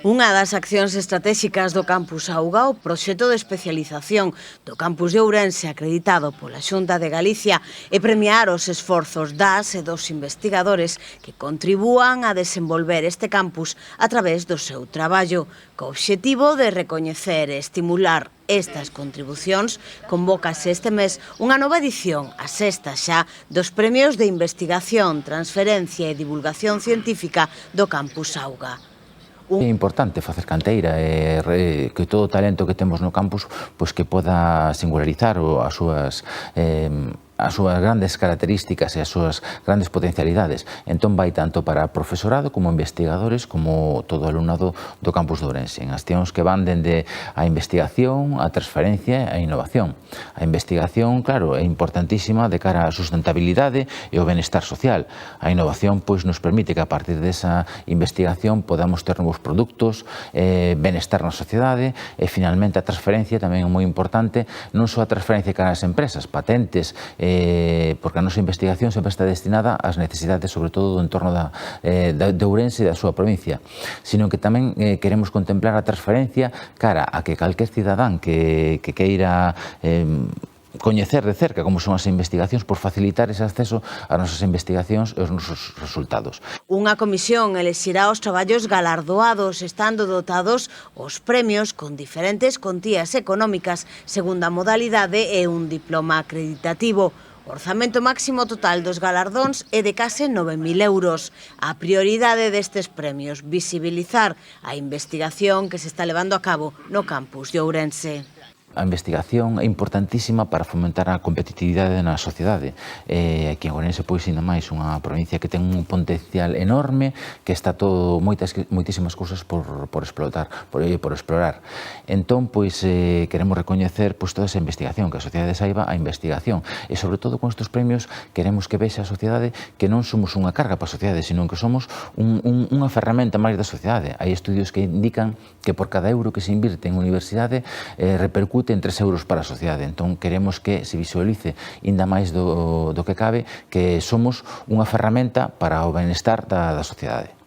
Unha das accións estratéxicas do Campus Auga, o proxecto de especialización do Campus de Ourense acreditado pola Xunta de Galicia é premiar os esforzos das e dos investigadores que contribúan a desenvolver este campus a través do seu traballo. Co obxectivo de recoñecer e estimular estas contribucións, convócase este mes unha nova edición, a sexta xa, dos premios de investigación, transferencia e divulgación científica do Campus Auga. É importante facer canteira e que todo o talento que temos no campus pois que poda singularizar as súas grandes características e as súas grandes potencialidades. Entón vai tanto para profesorado como investigadores como todo o alumnado do campus de Ourense, en accións que van dende a investigación, a transferencia e a innovación. A investigación, claro, é importantísima de cara á sustentabilidade e ao benestar social. A innovación pois nos permite que a partir desa investigación podamos ter novos produtos, benestar na sociedade e finalmente a transferencia tamén é moi importante, non só a transferencia cara ás empresas, patentes, porque a nosa investigación sempre está destinada ás necesidades sobre todo do entorno de Ourense e da súa provincia, sino que tamén queremos contemplar a transferencia cara a que calquer cidadán que queira coñecer de cerca como son as investigacións por facilitar ese acceso ás nosas investigacións e aos nosos resultados. Unha comisión elexirá os traballos galardoados, estando dotados os premios con diferentes contías económicas según a modalidade e un diploma acreditativo. O orzamento máximo total dos galardóns é de case 9.000 euros. A prioridade destes premios, visibilizar a investigación que se está levando a cabo no campus de Ourense. A investigación é importantísima para fomentar a competitividade na sociedade. Aquí en Ourense, pois, ainda máis, unha provincia que ten un potencial enorme, que está todo moitísimas cousas por explotar, por explorar. Entón, pois, queremos recoñecer toda esa investigación, que a sociedade saiba a investigación. E, sobre todo, con estes premios, queremos que vexa a sociedade que non somos unha carga para a sociedade, sino que somos unha ferramenta máis da sociedade. Hai estudios que indican que por cada euro que se invirte en universidade repercute en 3 euros para a sociedade. Entón, queremos que se visualice ainda máis do que cabe que somos unha ferramenta para o benestar da sociedade.